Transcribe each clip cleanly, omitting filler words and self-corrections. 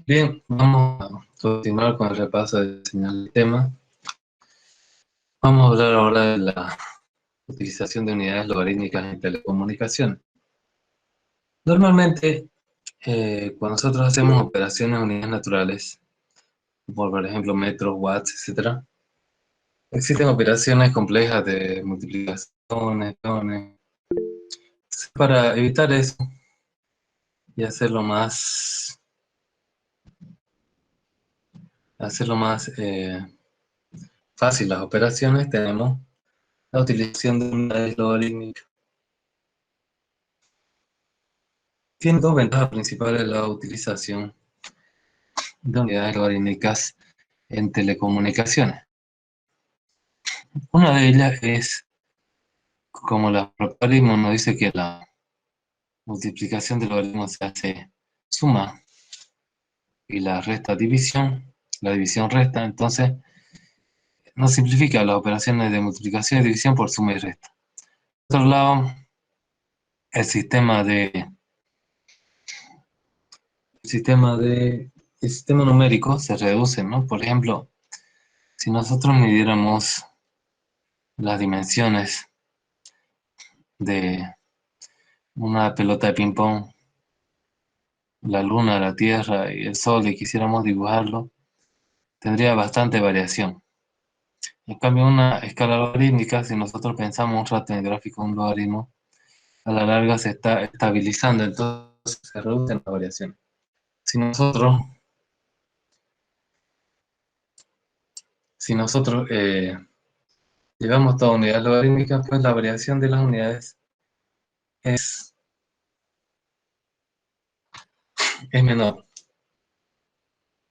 Bien, vamos a continuar con el repaso del señal del tema. Vamos a hablar ahora de la utilización de unidades logarítmicas en telecomunicaciones. Normalmente, cuando nosotros hacemos operaciones en unidades naturales, por ejemplo metros, watts, etcétera, existen operaciones complejas de multiplicaciones, divisiones. Para evitar eso y hacerlo más fácil las operaciones, tenemos la utilización de unidades logarítmicas. Tiene dos ventajas principales la utilización de unidades logarítmicas en telecomunicaciones. Una de ellas es, como el algoritmo nos dice que la multiplicación de logaritmos se hace suma y la resta división, la división resta, entonces nos simplifica las operaciones de multiplicación y división por suma y resta. Por otro lado, el sistema de el sistema de el sistema numérico se reduce, ¿no? Por ejemplo, si nosotros midiéramos las dimensiones de una pelota de ping-pong, la luna, la tierra y el sol, y quisiéramos dibujarlo, tendría bastante variación. En cambio, una escala logarítmica, si nosotros pensamos un rato en el gráfico de un logaritmo, a la larga se está estabilizando, entonces se reducen las variaciones. Si nosotros, si nosotros llevamos toda unidad logarítmica, pues la variación de las unidades es, es menor.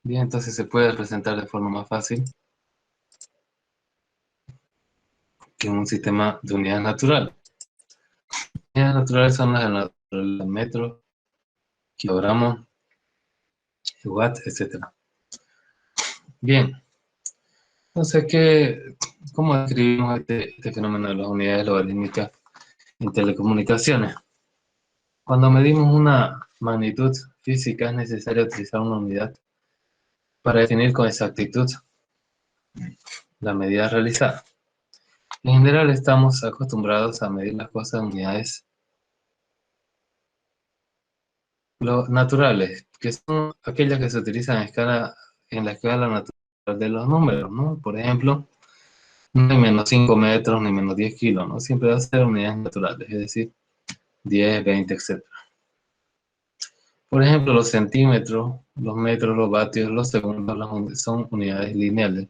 Bien, entonces se puede representar de forma más fácil que un sistema de unidades naturales. Unidades naturales son las naturales, metros, kilogramos, watts, etcétera. Bien, entonces, ¿cómo describimos este fenómeno de las unidades logarítmicas en telecomunicaciones? Cuando medimos una magnitud física es necesario utilizar una unidad para definir con exactitud la medida realizada. En general estamos acostumbrados a medir las cosas en unidades naturales, que son aquellas que se utilizan en la escala natural de los números, ¿no? Por ejemplo, no hay menos 5 metros ni menos 10 kilos, ¿no? Siempre va a ser unidades naturales, es decir, 10, 20, etc. Por ejemplo, los centímetros, los metros, los vatios, los segundos son unidades lineales,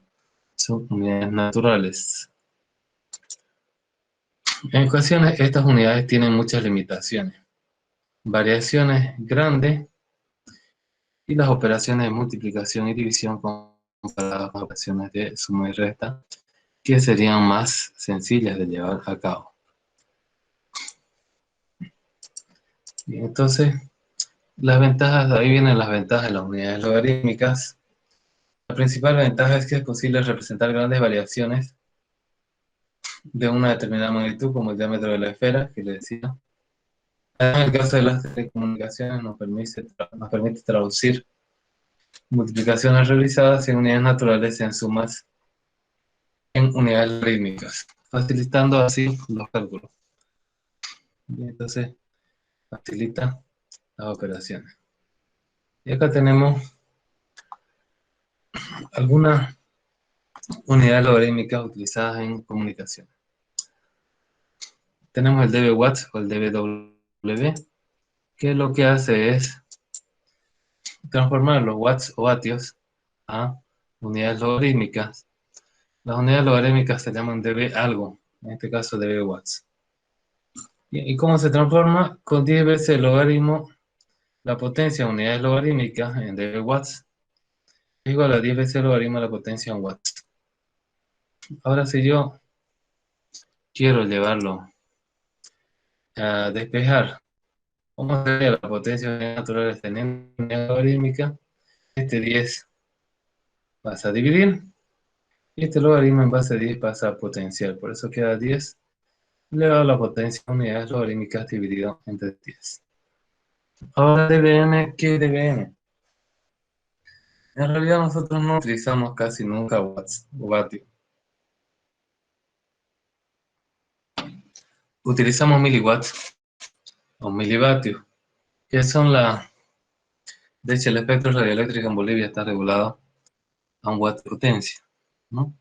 son unidades naturales. En ocasiones, estas unidades tienen muchas limitaciones, variaciones grandes y las operaciones de multiplicación y división comparadas con operaciones de suma y resta, que serían más sencillas de llevar a cabo. Y entonces, ahí vienen las ventajas de las unidades logarítmicas. La principal ventaja es que es posible representar grandes variaciones de una determinada magnitud, como el diámetro de la esfera, que le decía. En el caso de las telecomunicaciones nos permite traducir multiplicaciones realizadas en unidades naturales en sumas en unidades rítmicas, facilitando así los cálculos. Y entonces, facilita las operaciones. Y acá tenemos algunas unidades logarítmicas utilizadas en comunicación. Tenemos el dB watts o el dBW, que lo que hace es transformar los watts o vatios a unidades logarítmicas. Las unidades logarítmicas se llaman dB algo, en este caso dB watts. ¿Y cómo se transforma? Con 10 veces el logaritmo, la potencia en unidades logarítmicas en dB watts es igual a 10 veces el logaritmo de la potencia en watts. Ahora, si yo quiero llevarlo a despejar, ¿cómo sería la potencia de unidades naturales teniendo unidad logarítmica? Este 10 pasa a dividir, y este logaritmo en base a 10 pasa a potencial. Por eso queda 10 elevado a la potencia de unidades logarítmicas dividido entre 10. Ahora dBm, ¿qué es dBm? En realidad nosotros no utilizamos casi nunca watts o vatios. Utilizamos miliwatts o milivatios, que son la... De hecho, el espectro radioeléctrico en Bolivia está regulado a un watt de potencia, ¿no?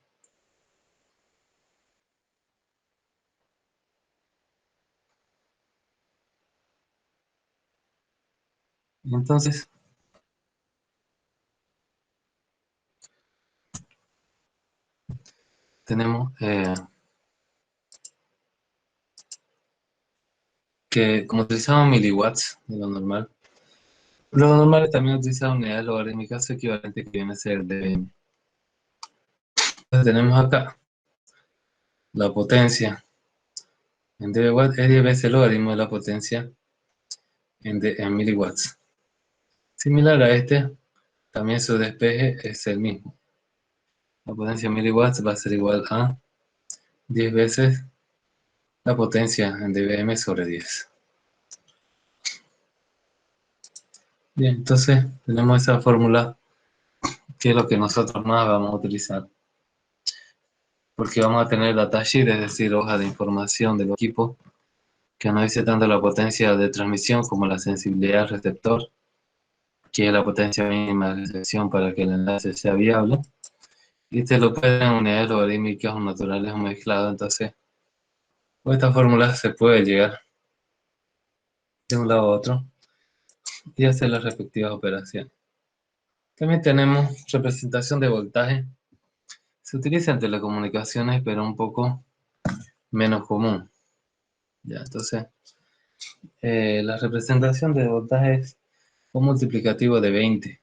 Y entonces, tenemos que, como utilizamos miliwatts de lo normal es también utilizar unidades logarítmicas equivalentes que viene a ser dBm. Entonces tenemos acá la potencia en dB watt es 10 veces el logaritmo de la potencia en miliwatts. Similar a este, también su despeje es el mismo. La potencia en miliwatts va a ser igual a 10 veces la potencia en dBm sobre 10. Bien, entonces tenemos esa fórmula que es lo que nosotros más vamos a utilizar. Porque vamos a tener la datasheet, es decir, hoja de información del equipo, que analice tanto la potencia de transmisión como la sensibilidad al receptor, que es la potencia mínima de recepción para que el enlace sea viable. Y te lo pueden en unidades logarítmicas o naturales o mezcladas. Entonces, con esta fórmula se puede llegar de un lado a otro y hacer las respectivas operaciones. También tenemos representación de voltaje. Se utiliza en telecomunicaciones, pero un poco menos común. Ya, entonces, la representación de voltaje es un multiplicativo de 20.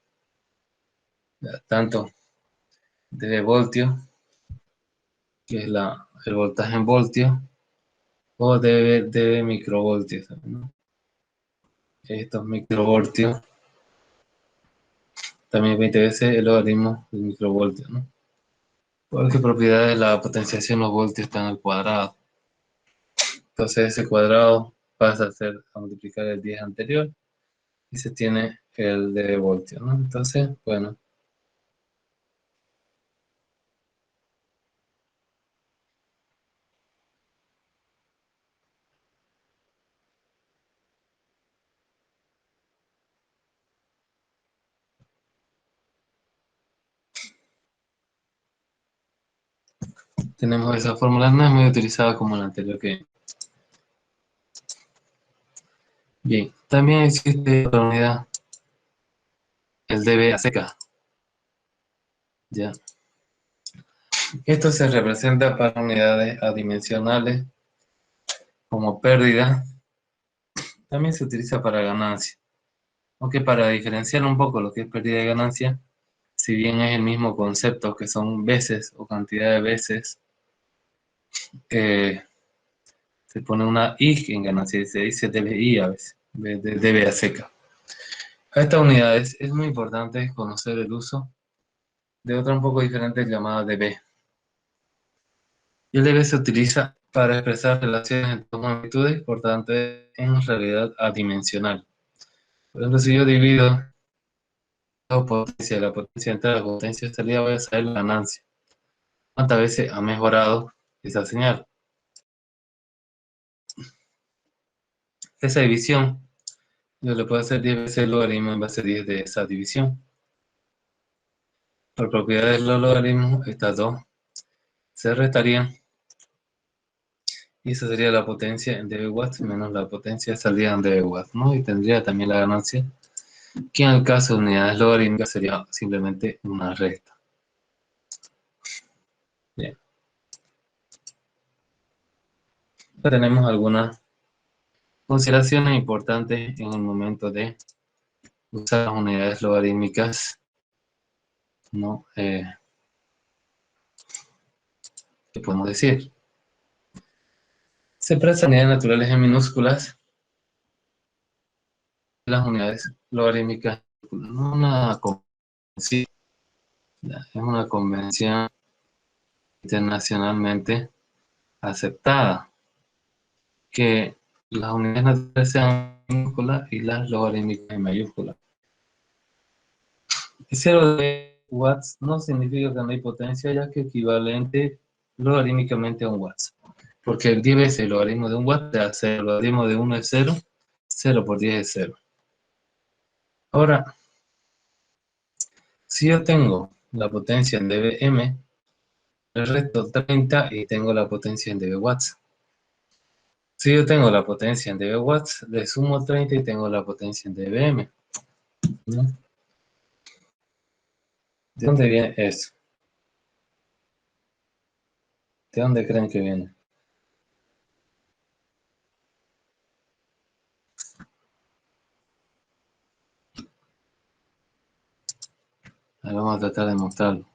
Ya, tanto de voltio, que es el voltaje en voltios, o de microvoltios, ¿no? Estos microvoltios también 20 veces el logaritmo del microvoltio, ¿no? Porque propiedad de la potenciación, los voltios están al cuadrado. Entonces ese cuadrado pasa a multiplicar el 10 anterior y se tiene el de voltio, ¿no? Entonces, bueno, tenemos esa fórmula, no es muy utilizada como la anterior que... Bien, también existe otra unidad, el dB a seca, ¿ya? Esto se representa para unidades adimensionales como pérdida. También se utiliza para ganancia. Aunque para diferenciar un poco lo que es pérdida y ganancia, si bien es el mismo concepto que son veces o cantidad de veces, eh, se pone una I en ganancia y se dice dBi a veces, de dB a seca. A estas unidades es muy importante conocer el uso de otra un poco diferente llamada dB. Y el dB se utiliza para expresar relaciones entre dos magnitudes, por tanto es en realidad adimensional. Por ejemplo, si yo divido la potencia de entrada, la potencia de salida, voy a saber la ganancia. ¿Cuántas veces ha mejorado esa señal? Esa división, yo le puedo hacer 10 veces el logaritmo en base a 10 de esa división. Por propiedades de los logaritmos, estas dos se restarían y esa sería la potencia en dB watts menos la potencia de salida en dB watts, ¿no? Y tendría también la ganancia, que en el caso de unidades logarítmicas sería simplemente una recta. Bien. Ahora tenemos algunas consideraciones importantes en el momento de usar las unidades logarítmicas, ¿no? ¿Qué podemos decir? Se expresan unidades naturales en minúsculas, las unidades logarítmicas, no una convención, es una convención internacionalmente aceptada, que las unidades naturales sean minúsculas y las logarítmicas en mayúsculas. 0 de watts no significa que no hay potencia, ya que equivalente logarítmicamente a un watts. Porque el 10 veces el logaritmo de un watt da 0, el logaritmo de 1 es 0, 0 por 10 es 0. Ahora, si yo tengo la potencia en dBm, le resto 30 y tengo la potencia en dB watts. Si yo tengo la potencia en dB watts, le sumo 30 y tengo la potencia en dBm, ¿no? ¿De dónde viene eso? ¿De dónde creen que viene? Ahora vamos a tratar de mostrarlo.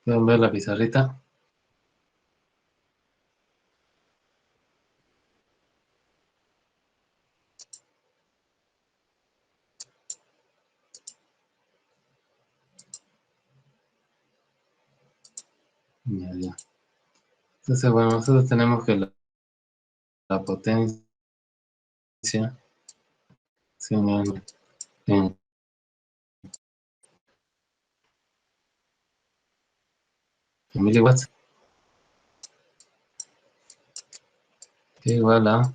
¿Pueden ver la pizarrita? Ya, ya. Entonces, bueno, nosotros tenemos que la potencia sí, en, en miliwatts es igual a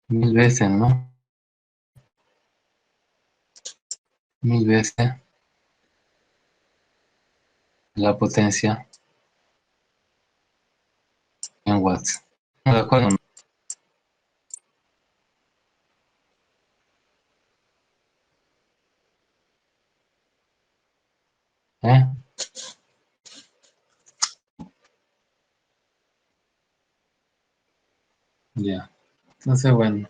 1000 veces, ¿no? 1000 veces la potencia en watts. ¿De acuerdo? ¿Eh? Ya. Entonces, bueno,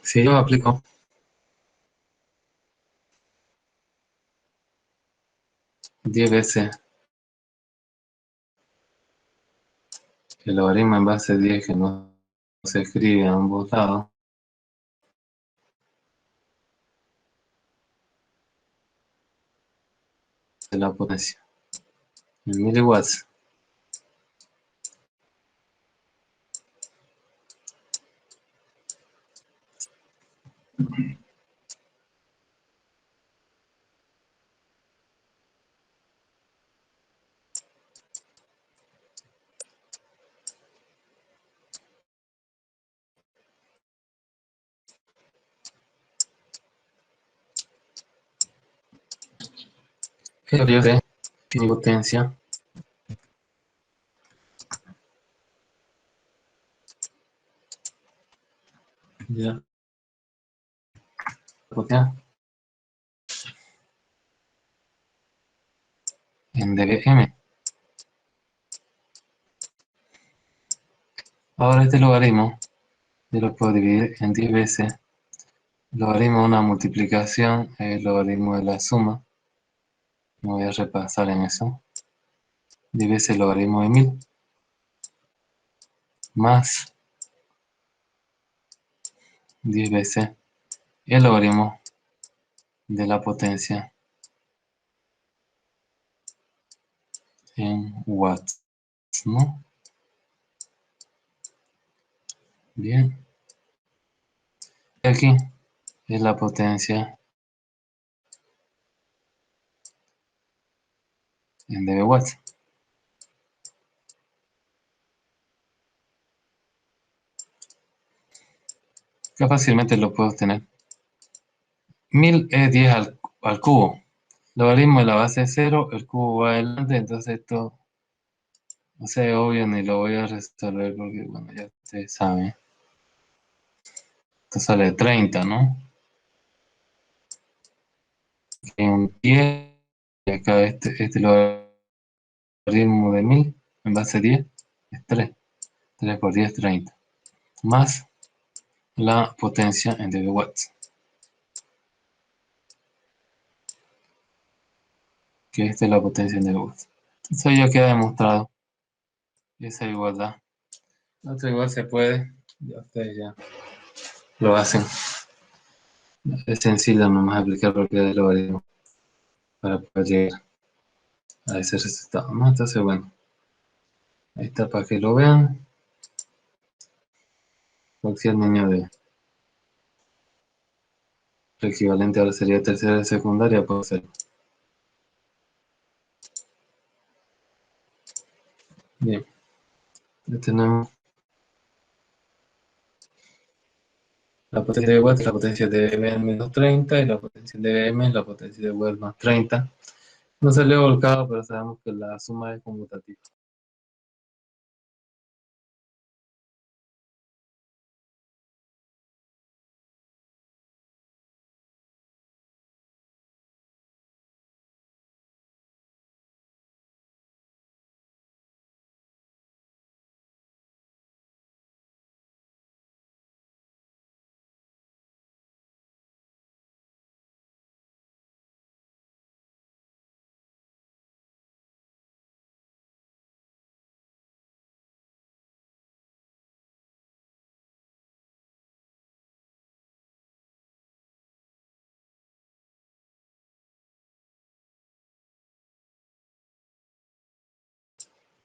si yo aplico 10 veces el logaritmo en base 10 que no se escribe a ambos lados de la potencia en miliwatts, ¿qué es lo que yo sé? Mi potencia, ya, potencia en dBm. Ahora este logaritmo yo lo puedo dividir en 10 veces. El logaritmo de una multiplicación es el logaritmo de la suma. Me voy a repasar en eso. 10 veces el logaritmo de 1000 más 10 veces el logaritmo de la potencia en watts, ¿no? Bien. Y aquí es la potencia en dB watts. Que fácilmente lo puedo obtener. 1000 es 10 al cubo. Logaritmo de la base es 0, el cubo va adelante, entonces esto, no sé, obvio, ni lo voy a resolver porque, bueno, ya ustedes saben. Esto sale 30, ¿no? En 10, y acá este logaritmo de 1000 en base 10 es 3. 3 por 10, 30. Más la potencia en dB watts. Que esta es la potencia en dB watts. Eso ya queda demostrado. Esa igualdad. Otra igual se puede. Ya ustedes ya lo hacen. Es sencillo nomás aplicar propiedades del logaritmo para poder llegar a ese resultado, ¿no? Entonces, bueno, ahí está para que lo vean. Cualquier niño de el equivalente ahora sería tercera de secundaria, puede ser. Bien, ya tenemos la potencia de Watt, la potencia de B menos 30 y la potencia de BM es la potencia de Watt más 30. No salió volcado, pero sabemos que la suma es conmutativa.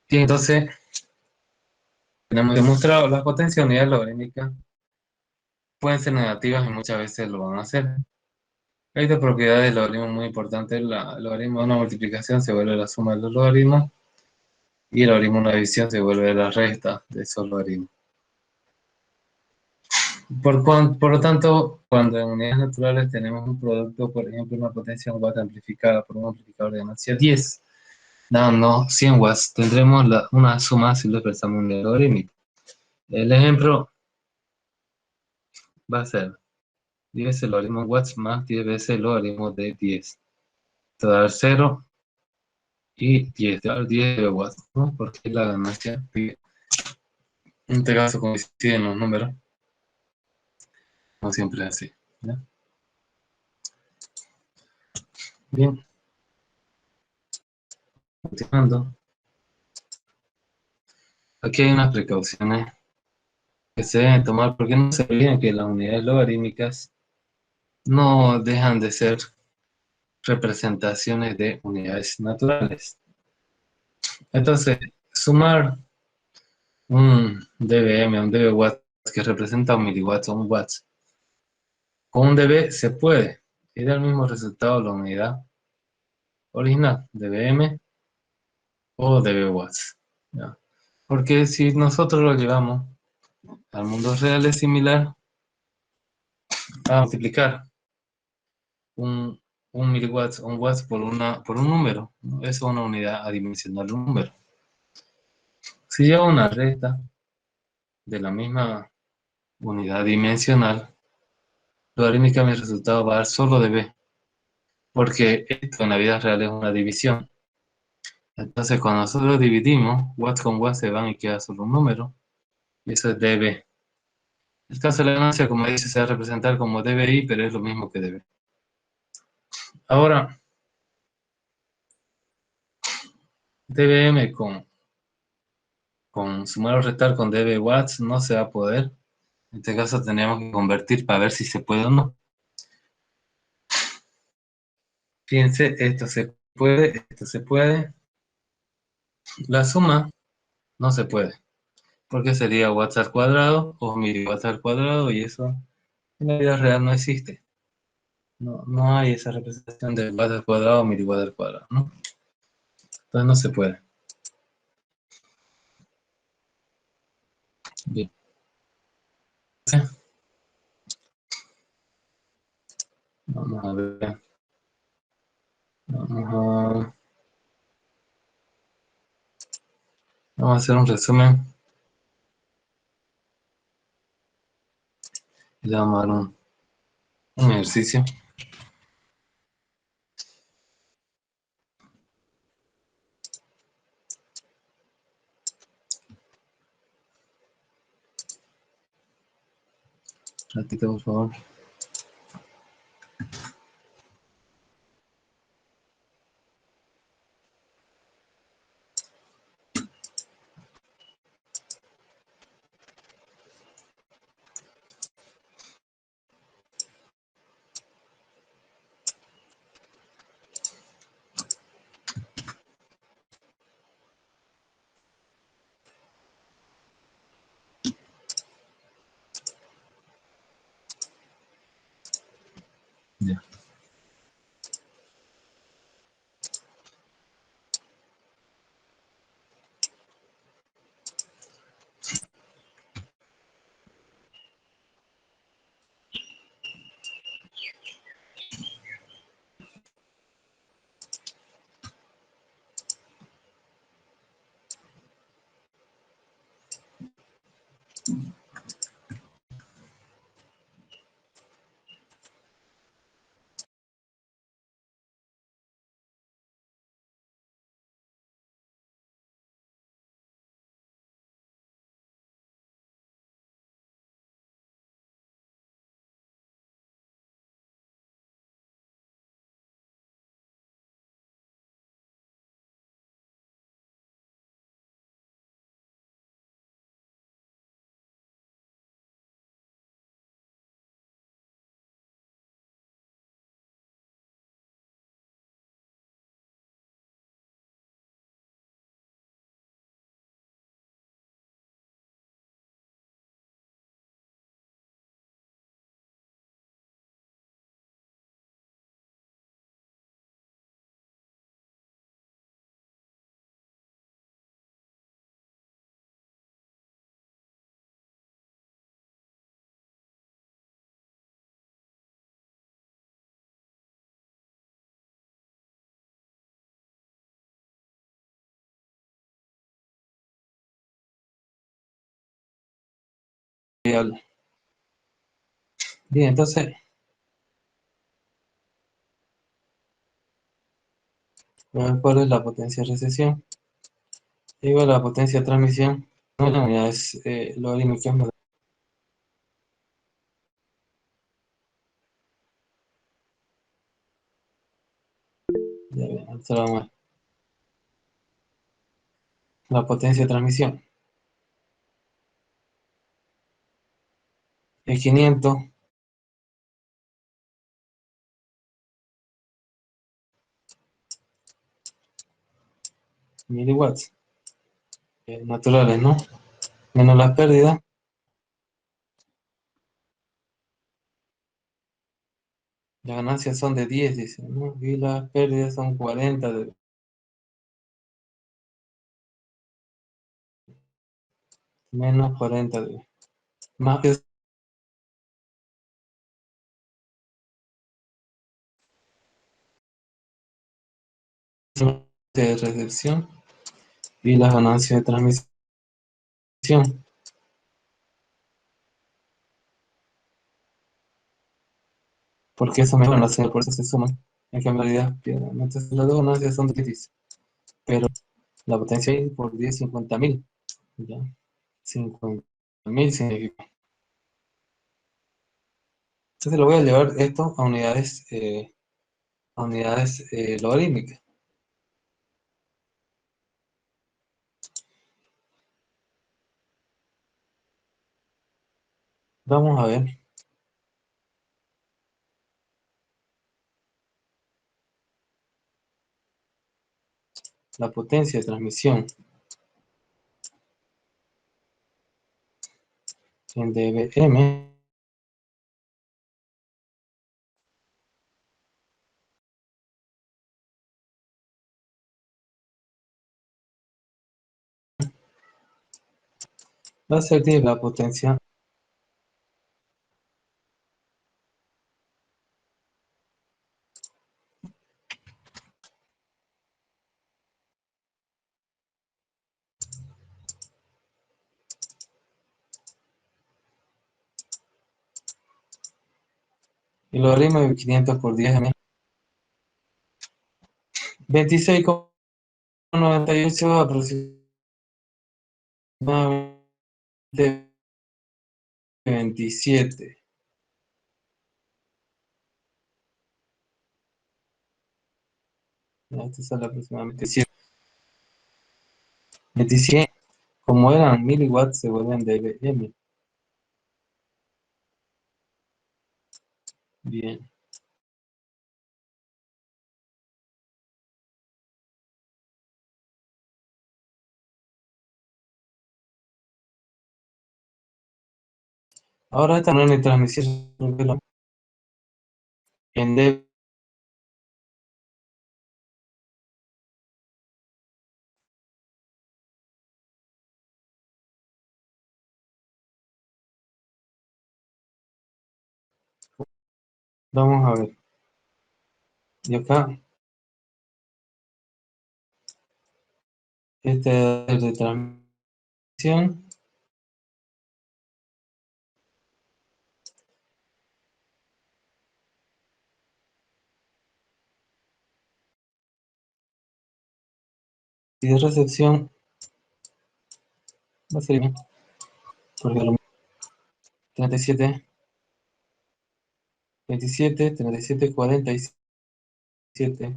Y entonces, tenemos demostrado las potencias de unidad logarítmica pueden ser negativas y muchas veces lo van a hacer. Hay dos propiedades del logaritmo muy importantes. El logaritmo de una multiplicación se vuelve la suma de los logaritmos y el logaritmo de una división se vuelve la resta de esos logaritmos. Por lo tanto, cuando en unidades naturales tenemos un producto, por ejemplo, una potencia en watts amplificada por un amplificador de ganancia 10, dando 100 watts, tendremos una suma si lo expresamos en unidad logarítmica. El ejemplo va a ser 10 veces el logaritmo de watts más 10 veces el logaritmo de 10. Te va a dar 0 y 10, te va a dar 10 de watts, ¿no? Porque la ganancia, en este caso coinciden los números, no siempre es así, ¿ya? Bien, continuando. Aquí hay unas precauciones que se deben tomar porque no se olviden que las unidades logarítmicas no dejan de ser representaciones de unidades naturales. Entonces, sumar un dBm, un dB watts que representa un miliwatts o un watts, con un dB se puede y da el mismo resultado la unidad original, dBm o dB watts, ¿ya? Porque si nosotros lo llevamos al mundo real es similar a multiplicar un, un miliwatts o un watts por un número, ¿no? Eso es una unidad adimensional de un número. Si llevo una recta de la misma unidad dimensional, logarítmica mi resultado va a dar solo de b, porque esto en la vida real es una división. Entonces cuando nosotros dividimos, watts con watts se van y queda solo un número, y eso es dB. El caso de la ganancia, como dice, se va a representar como dBi, pero es lo mismo que dB. Ahora, dBm con sumar o restar con dB watts no se va a poder. En este caso tenemos que convertir para ver si se puede o no. Fíjense, esto se puede, esto se puede. La suma no se puede, porque sería watts al cuadrado o miliwatts al cuadrado y eso en la vida real no existe. No, no hay esa representación de watts al cuadrado o miliwatts al cuadrado, ¿no? Entonces no se puede. Bien. Vamos a ver. Vamos a hacer un resumen. Le vamos a dar un ejercicio. Ratito, por favor. Ya. Bien, entonces, ¿cuál es la potencia de recesión? Igual a la potencia de transmisión. No, la unidad es logarítmica. Ya bien, entonces vamos a ver. La potencia de transmisión es 500 miliwatts naturales, ¿no? Menos las pérdidas. Las ganancias son de 10, dice, ¿no? Y las pérdidas son 40, menos 40, más que de recepción y las ganancias de transmisión, porque eso mejora la señal, por eso se suman. En que en realidad pierden. Entonces las dos ganancias son de 10, pero la potencia es por 10, 50.000. ¿Ya? 50.000 significa. Entonces lo voy a llevar esto a unidades logarítmicas. Vamos a ver la potencia de transmisión en dBm. Va a ser 10 la potencia. Y logaritmo de 500 por 10 m. 26,98 aproximadamente 27. Esto sale aproximadamente 27. Como eran miliwatts, se vuelven dBm. Bien. Ahora esta no es mi transmisión. En dB. Vamos a ver. Y acá, este es de transmisión. Y de recepción va a ser bien. Porque 37, 27, 37, 47.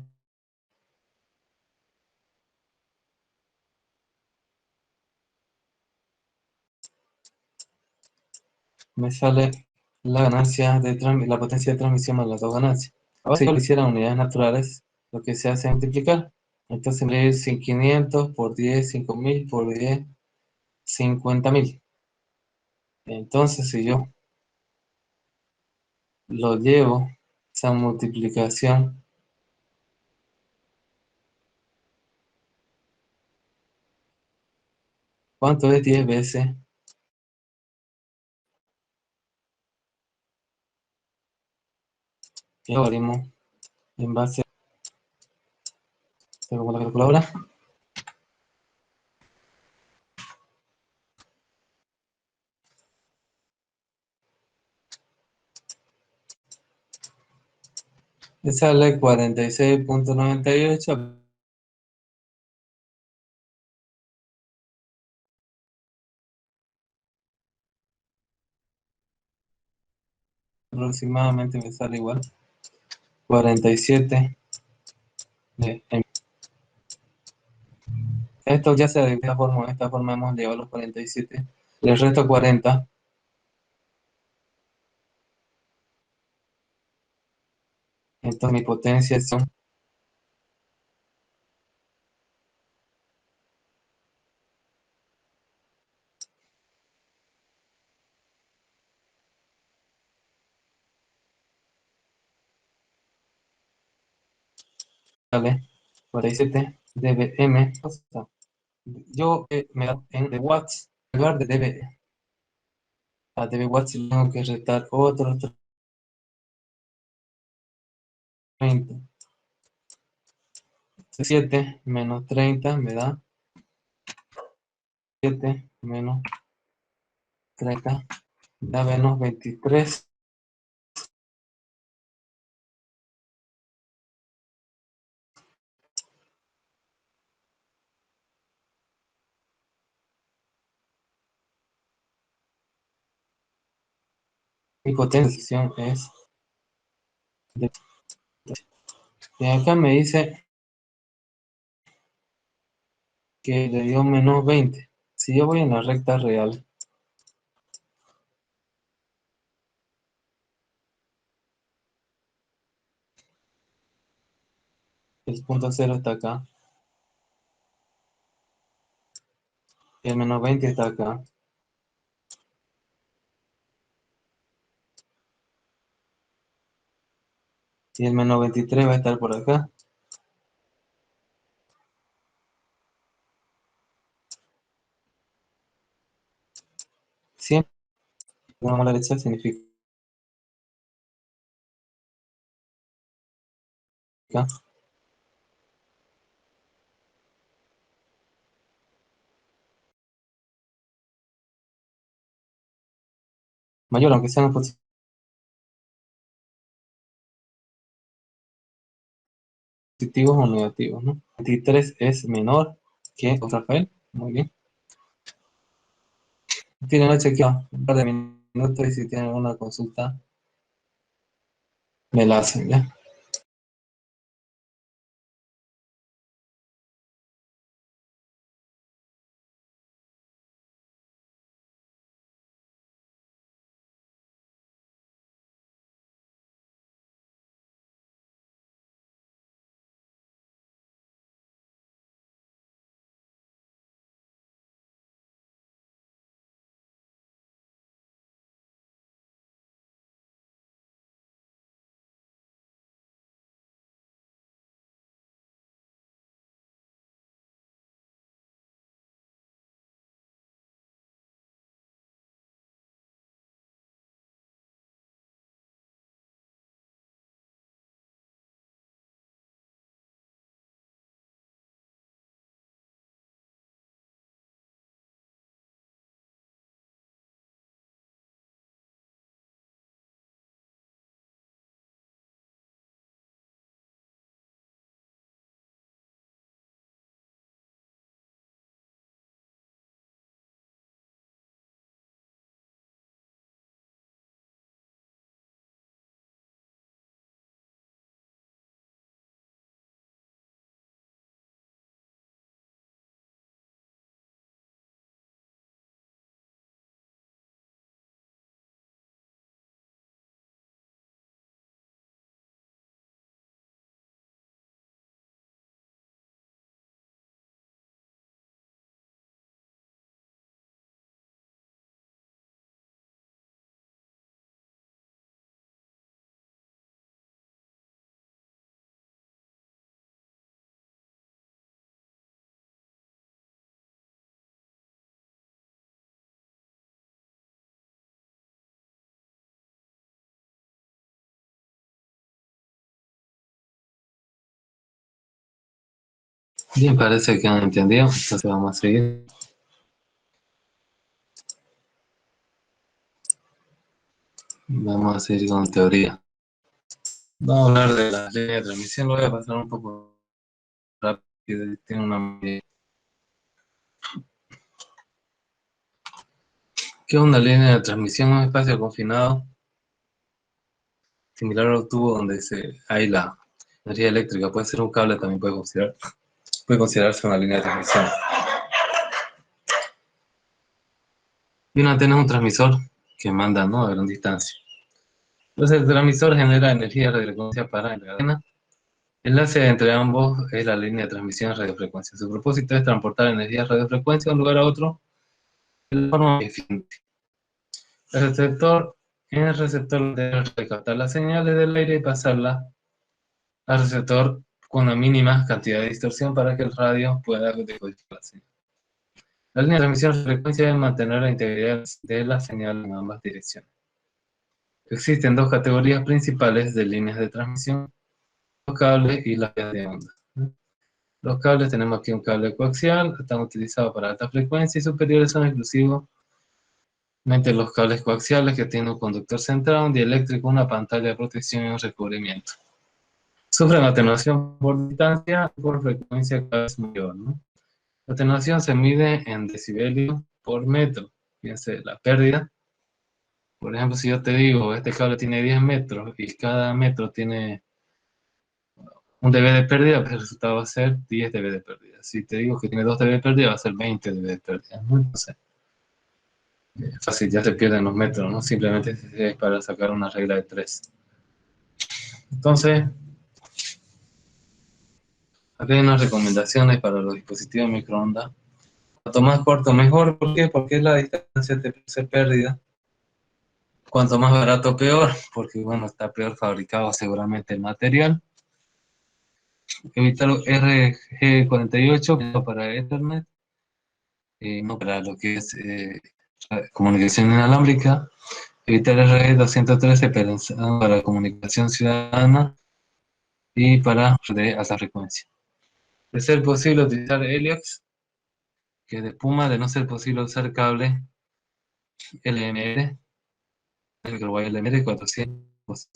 Me sale la ganancia de la potencia de transmisión más las dos ganancias. Ahora, si yo lo hiciera en unidades naturales, lo que se hace es multiplicar. Entonces, me voy a ir 500 por 10, 5000 por 10, 50.000. Entonces, si yo lo llevo, esa multiplicación, ¿cuánto es 10 veces el logaritmo en base a la calculadora? Me sale 46.98 aproximadamente, me sale igual. 47 de esto ya se de esta forma hemos llegado a los 47. Le resto 40, entonces mi potencia son, vale, 47 dBm. O sea, yo me da en de watts, en lugar de dB, a dB watts le tengo que restar otros 30. 7 menos 30 me da 7 menos 30, da menos 23. Mi potencia es de, y acá me dice que le dio menos 20. Si yo voy en la recta real, el punto cero está acá, y el menos 20 está acá, y el menos 23 va a estar por acá. Siempre una la derecha significa mayor, aunque sean positivos o negativos, ¿no? 23 es menor que Rafael. Muy bien. Tienen chequeado un par de minutos y si tienen alguna consulta, me la hacen, ¿ya? Bien, parece que han entendido, entonces vamos a seguir. Vamos a seguir con teoría. Vamos a hablar de las líneas de transmisión, lo voy a pasar un poco rápido, tiene una... ¿Qué es una línea de transmisión? Un espacio confinado, similar a un tubo donde hay la energía eléctrica. Puede ser un cable, también puede considerarse una línea de transmisión. Y una antena es un transmisor que manda, ¿no?, a gran distancia. Entonces el transmisor genera energía de radiofrecuencia para la cadena. El enlace entre ambos es la línea de transmisión de radiofrecuencia. Su propósito es transportar energía de radiofrecuencia de un lugar a otro de forma eficiente. En el receptor debe captar las señales del aire y pasarlas al receptor con la mínima cantidad de distorsión para que el radio pueda decodificar la señal. La línea de transmisión de frecuencia debe mantener la integridad de la señal en ambas direcciones. Existen dos categorías principales de líneas de transmisión: los cables y las vías de onda. Los cables, tenemos aquí un cable coaxial, están utilizados para alta frecuencia, y superiores son exclusivamente los cables coaxiales, que tienen un conductor central, un dieléctrico, una pantalla de protección y un recubrimiento. Sufren atenuación por distancia y por frecuencia cada vez mayor, ¿no? La atenuación se mide en decibelios por metro. Fíjense, la pérdida. Por ejemplo, si yo te digo, este cable tiene 10 metros y cada metro tiene un dB de pérdida, pues el resultado va a ser 10 dB de pérdida. Si te digo que tiene 2 dB de pérdida, va a ser 20 dB de pérdida, ¿no? Entonces, fácil, ya se pierden los metros, ¿no? Simplemente es para sacar una regla de 3. Entonces, acá hay unas recomendaciones para los dispositivos de microondas. Cuanto más corto, mejor. ¿Por qué? Porque la distancia te produce pérdida. Cuanto más barato, peor, porque bueno, está peor fabricado seguramente el material. Evitar RG48 para Ethernet, no para lo que es comunicación inalámbrica. Evitar RG213 para comunicación ciudadana y para de alta frecuencia. De ser posible utilizar Heliox, que es de Puma. De no ser posible usar cable LMR, el LMR 400.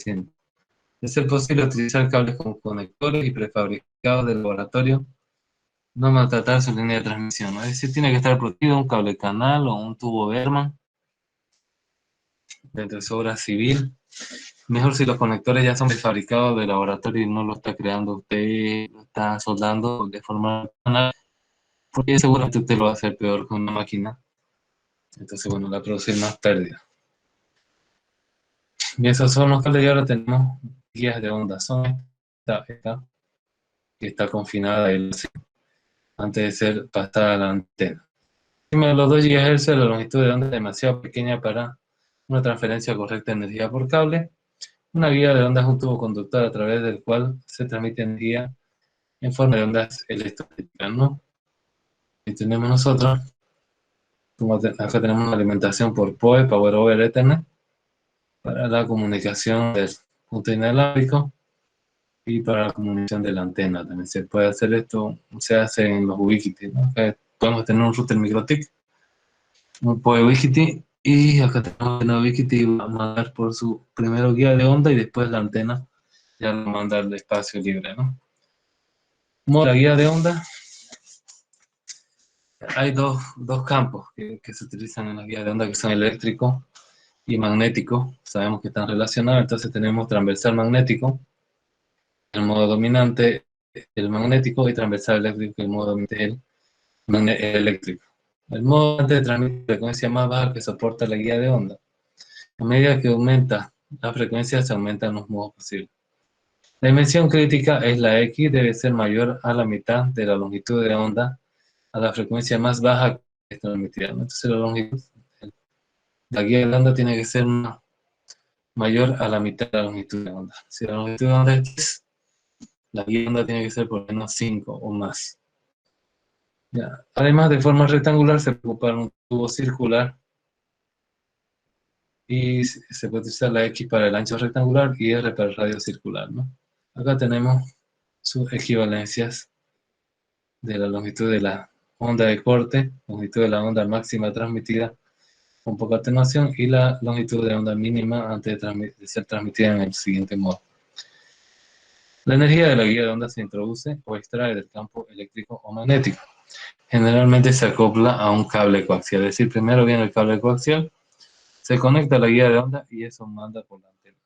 De ser posible utilizar cables con conectores y prefabricados del laboratorio, no maltratar su línea de transmisión, ¿no? Es decir, tiene que estar protegido un cable canal o un tubo Berman de su obra civil. Mejor si los conectores ya son prefabricados de laboratorio y no lo está creando usted, lo está soldando de forma manual, porque seguramente usted lo va a hacer peor con una máquina. Entonces, bueno, va a producir más pérdida. Y esos son los cables. Y ahora tenemos guías de onda. Son esta que está confinada ahí, antes de ser pasada a la antena. Encima de los 2 GHz, la longitud de onda es demasiado pequeña para una transferencia correcta de energía por cable. Una guía de onda es un tubo conductor a través del cual se transmite energía en forma de ondas electromagnéticas, ¿no? Y tenemos nosotros, acá tenemos una alimentación por PoE, Power over Ethernet, para la comunicación del punto inalámbrico y para la comunicación de la antena. También se puede hacer esto, se hace en los Ubiquiti, ¿no? Acá podemos tener un router MikroTik, un PoE Ubiquiti, y acá tenemos una Ubiquiti. Va a mandar por su primero guía de onda y después la antena ya lo manda al espacio libre, ¿no? Como la guía de onda, hay dos campos que se utilizan en la guía de onda, que son eléctrico y magnético. Sabemos que están relacionados. Entonces tenemos transversal magnético, el modo dominante, el magnético, y transversal eléctrico, el modo dominante, el eléctrico. El modo dominante transmite frecuencia más baja que soporta la guía de onda. A medida que aumenta la frecuencia, se aumentan los modos posibles. La dimensión crítica es la X, debe ser mayor a la mitad de la longitud de onda a la frecuencia más baja que es transmitida. Entonces la guía de onda tiene que ser mayor a la mitad de la longitud de onda. Si la longitud de onda es 10, la guía de onda tiene que ser por lo menos 5 o más. Ya. Además, de forma rectangular se puede ocupar un tubo circular, y se puede utilizar la X para el ancho rectangular y R para el radio circular, ¿no? Acá tenemos sus equivalencias de la longitud de la onda de corte, longitud de la onda máxima transmitida con poca atenuación y la longitud de onda mínima antes de ser transmitida en el siguiente modo. La energía de la guía de onda se introduce o extrae del campo eléctrico o magnético. Generalmente se acopla a un cable coaxial, es decir, primero viene el cable coaxial, se conecta a la guía de onda y eso manda por la antena.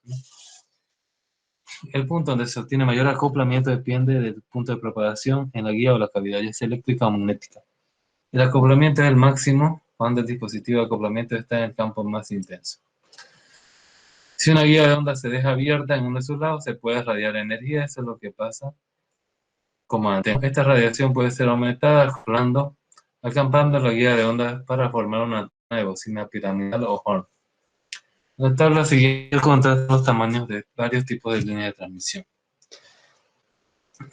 El punto donde se obtiene mayor acoplamiento depende del punto de propagación en la guía o la cavidad, ya sea eléctrica o magnética. El acoplamiento es el máximo cuando el dispositivo de acoplamiento está en el campo más intenso. Si una guía de onda se deja abierta en uno de sus lados, se puede radiar energía, eso es lo que pasa como antes. Esta radiación puede ser aumentada acoplando, acampando la guía de onda para formar una antena de bocina piramidal o horn. La tabla siguiente contrasta los tamaños de varios tipos de líneas de transmisión.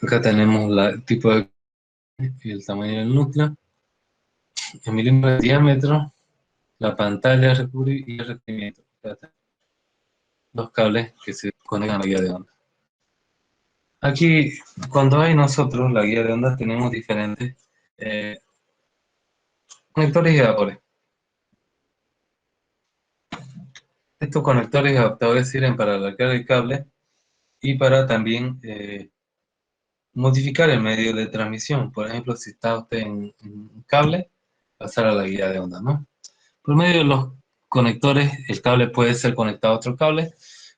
Acá tenemos el tipo de y el tamaño del núcleo, el milímetro de diámetro, la pantalla y el requerimiento. Los cables que se conectan a la guía de onda. Aquí, cuando hay nosotros la guía de onda, tenemos diferentes conectores y adaptadores. Estos conectores y adaptadores sirven para alargar el cable y para también modificar el medio de transmisión. Por ejemplo, si está usted en un cable, pasar a la guía de onda, ¿no? Por medio de los conectores, el cable puede ser conectado a otro cable,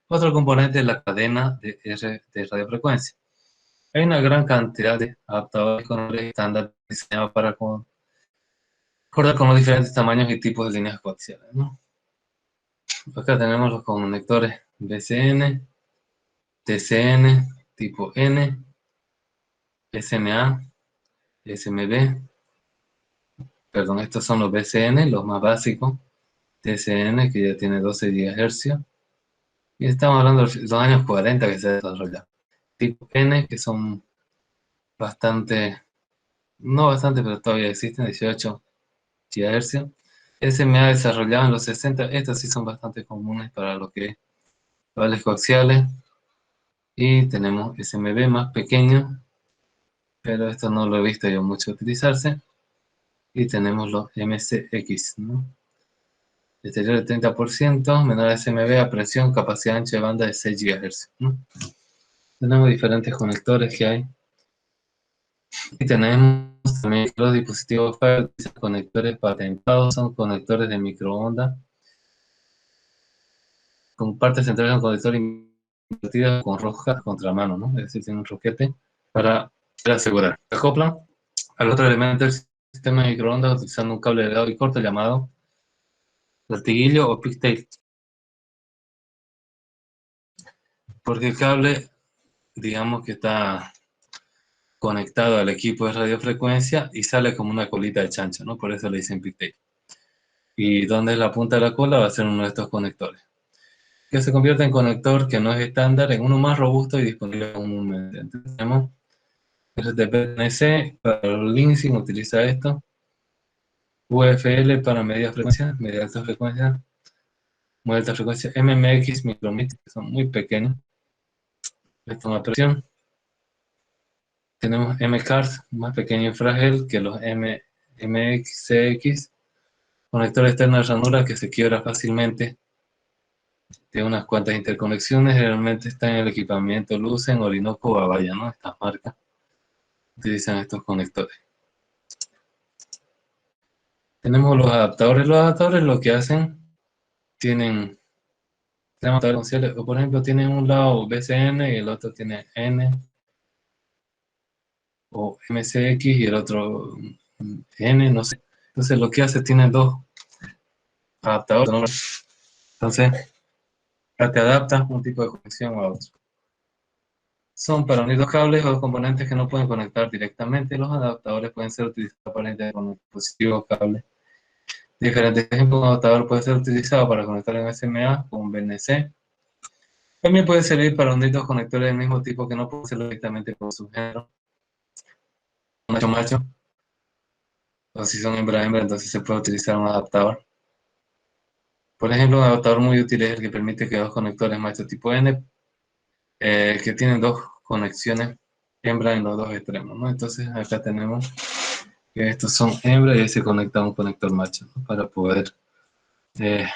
otro componente de la cadena de radiofrecuencia. Hay una gran cantidad de adaptadores con estándar diseñados para acordar con los diferentes tamaños y tipos de líneas coaxiales, ¿no? Acá tenemos los conectores BCN, TCN, tipo N, SMA, SMB, perdón, estos son los BCN, los más básicos, TCN, que ya tiene 12 GHz, y estamos hablando de los años 40 que se desarrolla. Tipo N, que son bastante, no bastante, pero todavía existen, 18 GHz. SMA desarrollado en los 60, estos sí son bastante comunes para lo que es cables coaxiales. Y tenemos SMB más pequeño, pero esto no lo he visto yo mucho utilizarse. Y tenemos los MCX, ¿no? Exterior de 30%, menor a SMB a presión, capacidad ancha de banda de 6 GHz, ¿no? Tenemos diferentes conectores que hay. Y tenemos también los dispositivos Fire, conectores patentados, son conectores de microondas. Con partes centrales de un conector invertidas con roscas contramano, ¿no? Es decir, tiene un roquete para asegurar. Se acoplan al otro elemento del sistema de microondas utilizando un cable delgado y corto llamado latiguillo o pigtail. Porque el cable, digamos que está conectado al equipo de radiofrecuencia y sale como una colita de chancho, ¿no? Por eso le dicen pigtail. Y donde es la punta de la cola va a ser uno de estos conectores, que se convierte en conector que no es estándar en uno más robusto y disponible comúnmente. Entonces, tenemos RTPNC para el Linksing utiliza esto, UFL para media alta frecuencia, muy alta frecuencia, MMX, micromix, que son muy pequeños, esto es una presión. Tenemos MCARS, más pequeño y frágil que los MXCX, conector externo de ranura que se quiebra fácilmente de unas cuantas interconexiones, generalmente está en el equipamiento Lucen, Orinoco o Avaya, ¿no? Estas marcas utilizan estos conectores. Tenemos los adaptadores lo que hacen, tienen adaptadores comerciales, o por ejemplo tienen un lado BCN y el otro tiene N, o MCX y el otro N, no sé. Entonces lo que hace, tiene dos adaptadores, ¿no? Entonces te adapta un tipo de conexión a otro. Son para unir dos cables o dos componentes que no pueden conectar directamente. Los adaptadores pueden ser utilizados para integrar con un dispositivo cable. Diferentes ejemplos, un adaptador puede ser utilizado para conectar en SMA con un BNC. También puede servir para unir dos conectores del mismo tipo que no pueden ser directamente con su género. Macho, o si son hembra, entonces se puede utilizar un adaptador. Por ejemplo, un adaptador muy útil es el que permite que dos conectores macho tipo N, que tienen dos conexiones hembra en los dos extremos, ¿no? Entonces acá tenemos que estos son hembras y ahí se conecta un conector macho, ¿no? Para poder eh,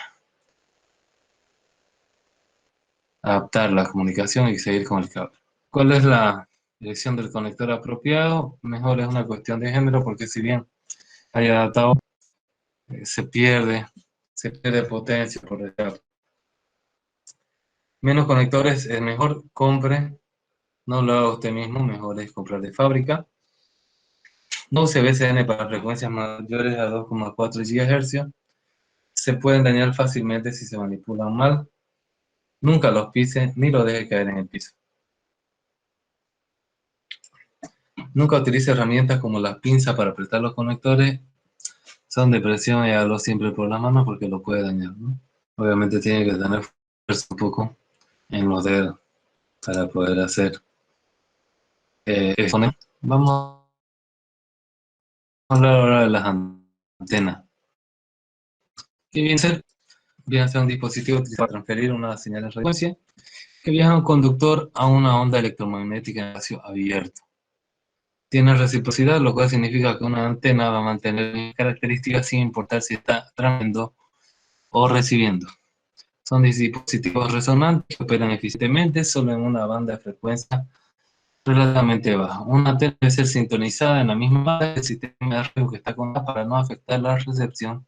adaptar la comunicación y seguir con el cable. ¿Cuál es la dirección del conector apropiado? Mejor es una cuestión de género porque si bien hay adaptado, se pierde potencia por el cable. Menos conectores es mejor, compre, no lo haga usted mismo, mejor es comprar de fábrica. No use BCN para frecuencias mayores a 2,4 GHz. Se pueden dañar fácilmente si se manipulan mal. Nunca los pise ni los deje caer en el piso. Nunca utilice herramientas como las pinzas para apretar los conectores. Son de presión y hágalo siempre por la mano porque lo puede dañar, ¿no? Obviamente tiene que tener fuerza un poco en los dedos para poder hacer eso. Vamos a hablar ahora de las antenas. ¿Qué viene a ser? Viene a ser un dispositivo utilizado para transferir una señal de frecuencia que viaja un conductor a una onda electromagnética en espacio abierto. Tiene reciprocidad, lo cual significa que una antena va a mantener características sin importar si está transmitiendo o recibiendo. Son dispositivos resonantes que operan eficientemente solo en una banda de frecuencia relativamente baja. Una antena debe ser sintonizada en la misma banda que el sistema de radio que está conectado para no afectar la recepción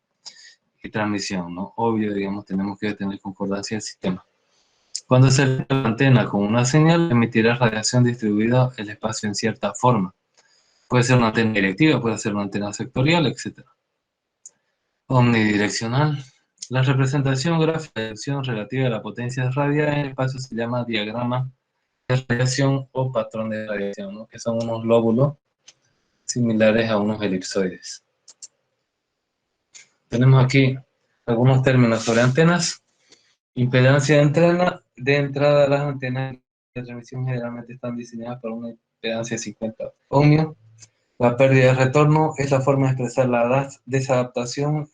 y transmisión, ¿no? Obvio, digamos, tenemos que tener concordancia del sistema. Cuando se acerca la antena con una señal, emitirá radiación distribuida el espacio en cierta forma. Puede ser una antena directiva, puede ser una antena sectorial, etc. Omnidireccional. La representación gráfica de dirección relativa a la potencia radiada en el espacio se llama diagrama de radiación o patrón de radiación, ¿no? Que son unos lóbulos similares a unos elipsoides. Tenemos aquí algunos términos sobre antenas. Impedancia de entrada a las antenas de transmisión generalmente están diseñadas para una impedancia de 50 ohmios. La pérdida de retorno es la forma de expresar la desadaptación.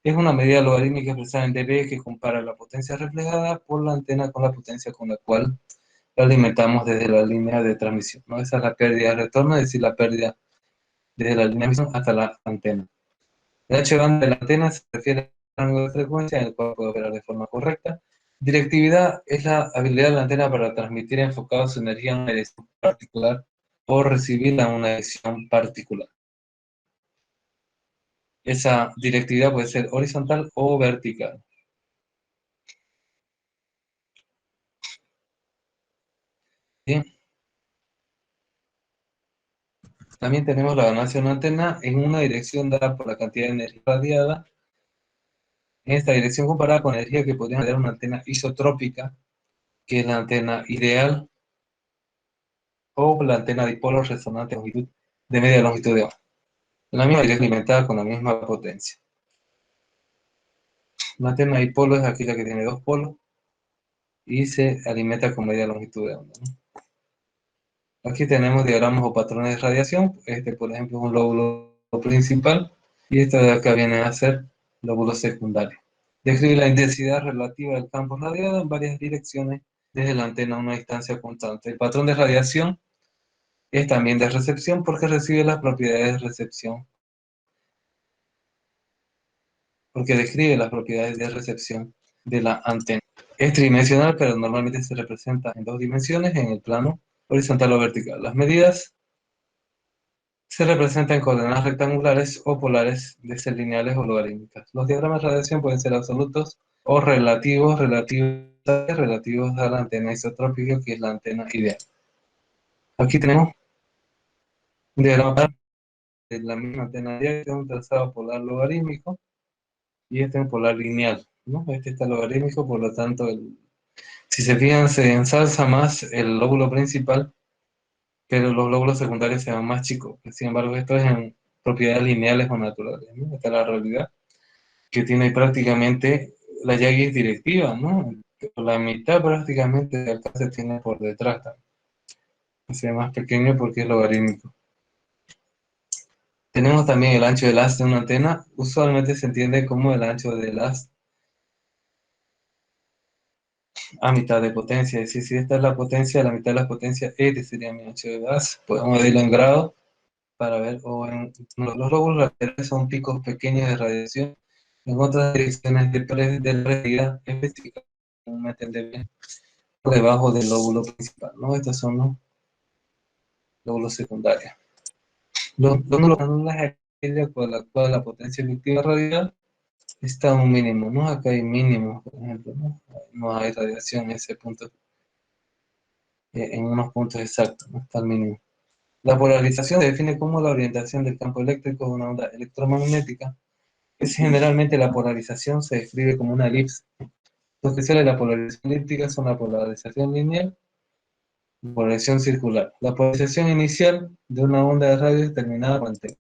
Es una medida logarítmica expresada en dB que compara la potencia reflejada por la antena con la potencia con la cual la alimentamos desde la línea de transmisión, ¿no? Esa es la pérdida de retorno, es decir, la pérdida desde la línea de transmisión hasta la antena. El H banda de la antena se refiere al rango de frecuencia en el cual puede operar de forma correcta. Directividad es la habilidad de la antena para transmitir enfocado su energía a una dirección particular o recibirla en una dirección particular. Esa directividad puede ser horizontal o vertical. Bien. También tenemos la ganancia de una antena en una dirección dada por la cantidad de energía radiada. En esta dirección comparada con la energía que podría dar una antena isotrópica, que es la antena ideal, o la antena dipolo resonante de media longitud de onda. La misma dirección alimentada con la misma potencia. La antena dipolo es aquella que tiene dos polos y se alimenta con media longitud de onda, ¿no? Aquí tenemos diagramas o patrones de radiación. Este, por ejemplo, es un lóbulo principal y esto de acá viene a ser lóbulo secundario. Describe la intensidad relativa del campo radiado en varias direcciones desde la antena a una distancia constante. El patrón de radiación es también de recepción porque recibe las propiedades de recepción, porque describe las propiedades de recepción de la antena. Es tridimensional, pero normalmente se representa en dos dimensiones, en el plano horizontal o vertical. Las medidas se representan en coordenadas rectangulares o polares de ser lineales o logarítmicas. Los diagramas de radiación pueden ser absolutos o relativos a la antena isotrópica, que es la antena ideal. Aquí tenemos un diagrama de la misma antena ideal, que es un trazado polar logarítmico, y este es un polar lineal, ¿no? Este está logarítmico, por lo tanto, si se fijan, se ensalza más el lóbulo principal, pero los lóbulos secundarios se van más chicos. Sin embargo, esto es en propiedades lineales o naturales, ¿no? Esta es la realidad, que tiene prácticamente la Yagi directiva, ¿no? La mitad prácticamente de alcance tiene por detrás también. Es más pequeño porque es logarítmico. Tenemos también el ancho del haz de una antena. Usualmente se entiende como el ancho del haz a mitad de potencia. Es decir, si esta es la potencia, la mitad de la potencia, este sería mi ancho de base. Podemos medirlo en grados para ver, los lóbulos laterales son picos pequeños de radiación. En otras direcciones de la realidad específica, comúnmente el de por debajo del lóbulo principal, ¿no? Estos son los lóbulos secundarios. Los lóbulos es aquella con la cual la potencia efectiva radial está a un mínimo, ¿no? Acá hay mínimo, por ejemplo, ¿no? No hay radiación en ese punto, en unos puntos exactos, no está al mínimo. La polarización se define como la orientación del campo eléctrico de una onda electromagnética. Es generalmente la polarización se describe como una elipse. Los especiales de la polarización elíptica son la polarización lineal y polarización circular. La polarización inicial de una onda de radio es determinada por antena.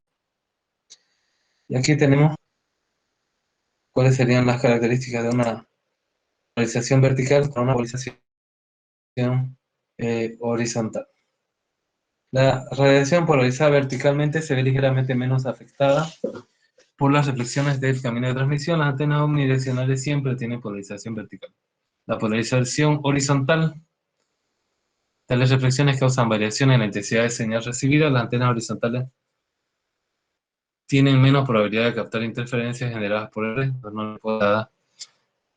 Y aquí tenemos cuáles serían las características de una polarización vertical con una polarización horizontal. La radiación polarizada verticalmente se ve ligeramente menos afectada por las reflexiones del camino de transmisión. Las antenas omnidireccionales siempre tienen polarización vertical. La polarización horizontal, tales reflexiones causan variaciones en la intensidad de señal recibida. Las antenas horizontales tienen menos probabilidad de captar interferencias generadas por el red, pero no podada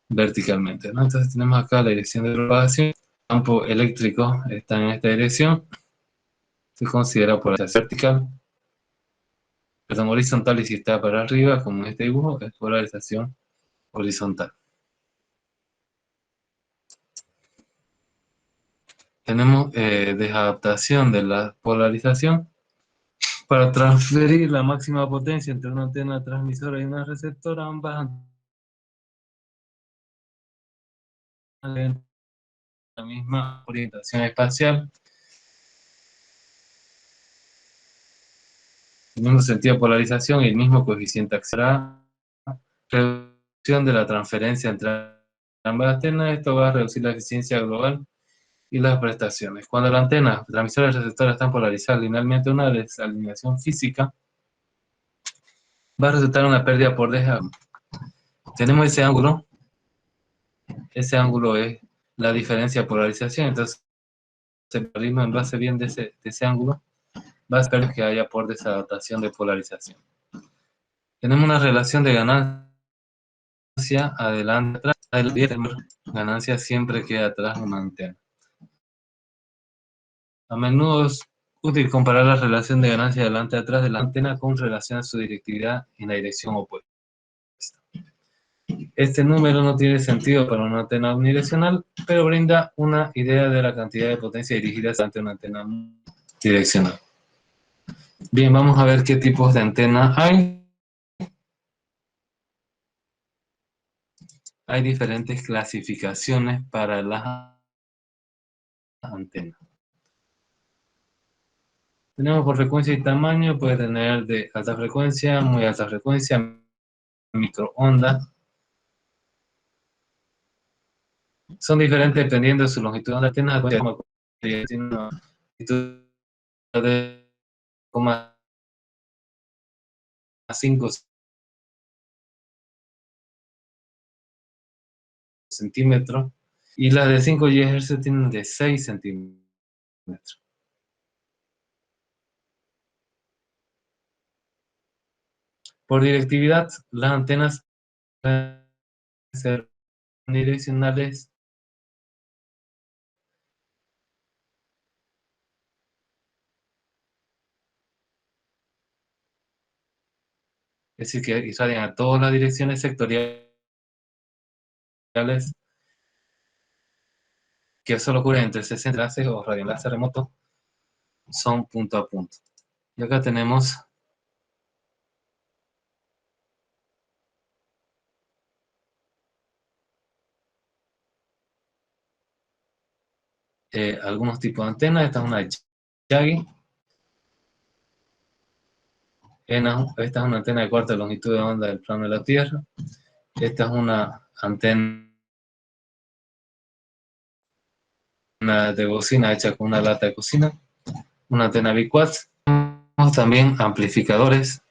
verticalmente, ¿no? Entonces tenemos acá la dirección de propagación. El campo eléctrico está en esta dirección. Se considera polarización vertical. Perdón, horizontal, y si está para arriba, como en este dibujo, es polarización horizontal. Tenemos desadaptación de la polarización. Para transferir la máxima potencia entre una antena transmisora y una receptora, ambas antenas tienen la misma orientación espacial, el mismo sentido de polarización y el mismo coeficiente axial. Reducción de la transferencia entre ambas antenas, esto va a reducir la eficiencia global y las prestaciones. Cuando la antena transmisora y receptora están polarizadas linealmente, una desalineación física va a resultar una pérdida por desarme. Tenemos ese ángulo es la diferencia de polarización, entonces el polarismo en base bien de ese ángulo va a ser que haya por desadaptación de polarización. Tenemos una relación de ganancia adelante, atrás, ganancia siempre queda atrás una antena. A menudo es útil comparar la relación de ganancia adelante-atrás de la antena con relación a su directividad en la dirección opuesta. Este número no tiene sentido para una antena unidireccional, pero brinda una idea de la cantidad de potencia dirigida ante una antena direccional. Bien, vamos a ver qué tipos de antena hay. Hay diferentes clasificaciones para las antenas. Tenemos por frecuencia y tamaño, puede tener de alta frecuencia, muy alta frecuencia, microondas. Son diferentes dependiendo de su longitud de la antena. Tiene una longitud de 0,5 centímetros y las de 5 GHz tienen de 6 centímetros. Por directividad, las antenas pueden ser unidireccionales es decir, que irradian a todas las direcciones sectoriales que solo ocurren entre 60 enlaces o radioenlaces remotos, son punto a punto. Y acá tenemos algunos tipos de antenas. Esta es una Yagi. Esta es una antena de cuarta longitud de onda del plano de la Tierra. Esta es una antena de bocina hecha con una lata de cocina. Una antena biquad. Tenemos también amplificadores.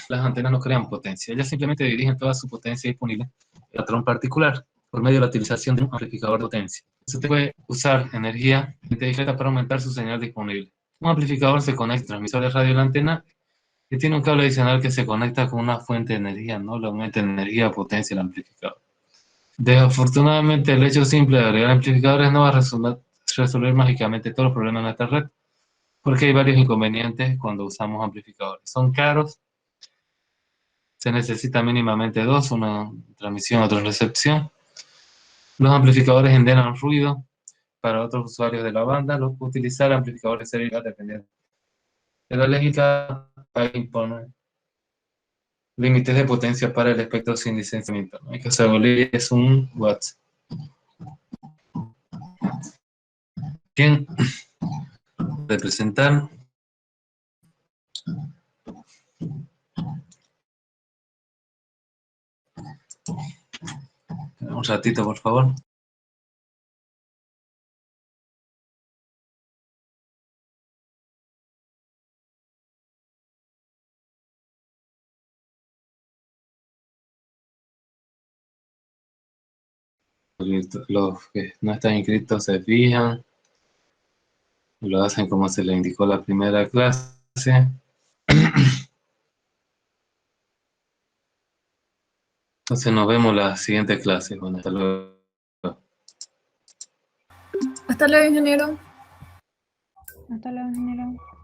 Las antenas no crean potencia, ellas simplemente dirigen toda su potencia disponible al patrón particular. por medio de la utilización de un amplificador de potencia. Se puede usar energía discreta para aumentar su señal disponible. Un amplificador se conecta al transmisor de radio de la antena y tiene un cable adicional que se conecta con una fuente de energía, ¿no? Le aumenta energía o potencia al amplificador. Desafortunadamente, el hecho simple de agregar amplificadores no va a resolver mágicamente todos los problemas de nuestra red, porque hay varios inconvenientes cuando usamos amplificadores. Son caros, se necesita mínimamente dos, una transmisión, otra recepción. Los amplificadores generan ruido para otros usuarios de la banda. Utilizar amplificadores sería dependiendo de la legislación impone límites de potencia para el espectro sin licenciamiento, ¿no? Hay que saber es un watts. ¿Quién representar? Un ratito, por favor. Los que no están inscritos se fijan, lo hacen como se les indicó la primera clase. Entonces nos vemos la siguiente clase. Bueno, hasta luego. Hasta luego, ingeniero. Hasta luego, ingeniero.